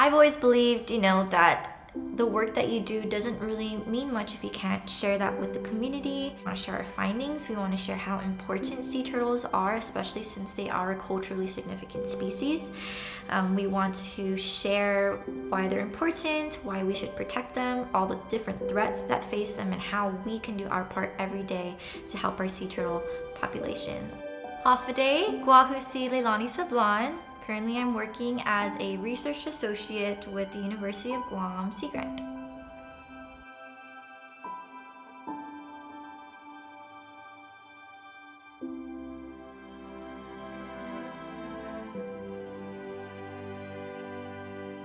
I've always believed, that the work that you do doesn't really mean much if you can't share that with the community. We want to share our findings. We want to share how important sea turtles are, especially since they are a culturally significant species. We want to share why they're important, why we should protect them, all the different threats that face them, and how we can do our part every day to help our sea turtle population. Hafaday, Guahusi Leilani Sablan. Currently, I'm working as a research associate with the University of Guam Sea Grant.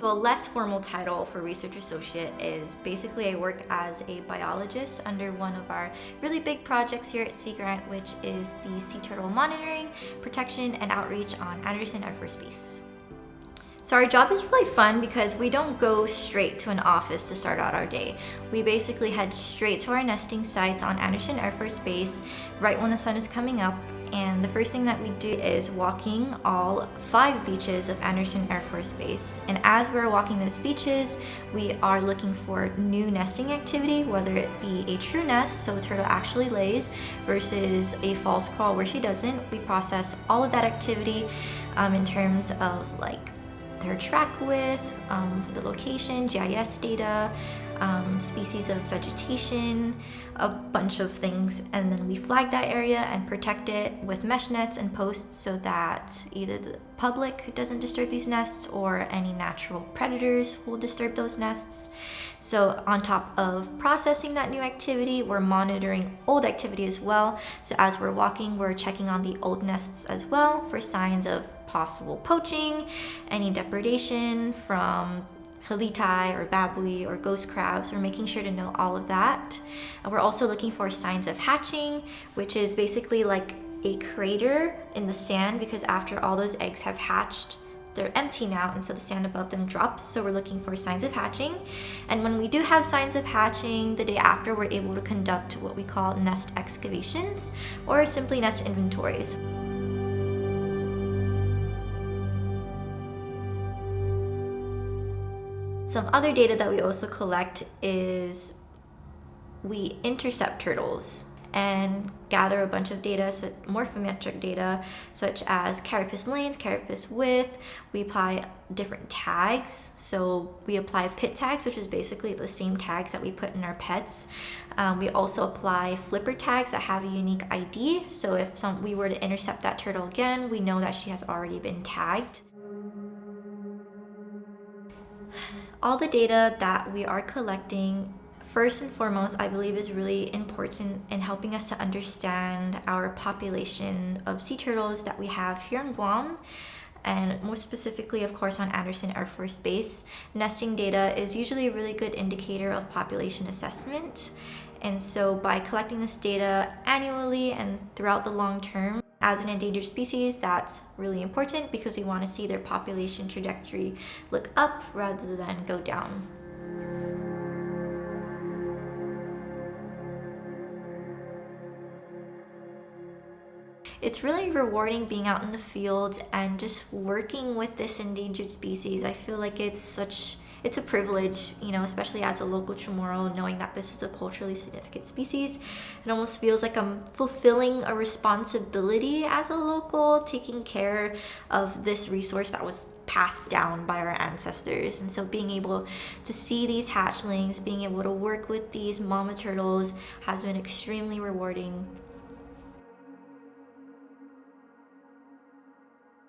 A less formal title for research associate is basically I work as a biologist under one of our really big projects here at Sea Grant, which is the sea turtle monitoring, protection, and outreach on Andersen Air Force Base. So our job is really fun because we don't go straight to an office to start out our day. We basically head straight to our nesting sites on Andersen Air Force Base right when the sun is coming up. And the first thing that we do is walking all 5 beaches of Andersen Air Force Base. And as we're walking those beaches, we are looking for new nesting activity, whether it be a true nest, so a turtle actually lays, versus a false crawl where she doesn't. We process all of that activity in terms of their track width, the location, GIS data, species of vegetation, a bunch of things, and then we flag that area and protect it with mesh nets and posts so that either the public doesn't disturb these nests or any natural predators will disturb those nests. So on top of processing that new activity, we're monitoring old activity as well. So as we're walking, we're checking on the old nests as well for signs of possible poaching, any depredation from halitai or babui or ghost crabs. We're making sure to know all of that. And we're also looking for signs of hatching, which is basically like a crater in the sand, because after all those eggs have hatched, they're empty now, and so the sand above them drops. So we're looking for signs of hatching. And when we do have signs of hatching, the day after, we're able to conduct what we call nest excavations or simply nest inventories. Some other data that we also collect is we intercept turtles and gather a bunch of data, so morphometric data, such as carapace length, carapace width. We apply different tags. So we apply pit tags, which is basically the same tags that we put in our pets. We also apply flipper tags that have a unique ID. So if we were to intercept that turtle again, we know that she has already been tagged. All the data that we are collecting, first and foremost, I believe is really important in helping us to understand our population of sea turtles that we have here in Guam, and more specifically, of course, on Andersen Air Force Base. Nesting data is usually a really good indicator of population assessment. And so by collecting this data annually and throughout the long term, as an endangered species, that's really important because we want to see their population trajectory look up rather than go down. It's really rewarding being out in the field and just working with this endangered species. I feel like it's a privilege, especially as a local Chamorro, knowing that this is a culturally significant species. It almost feels like I'm fulfilling a responsibility as a local, taking care of this resource that was passed down by our ancestors. And so being able to see these hatchlings, being able to work with these mama turtles has been extremely rewarding.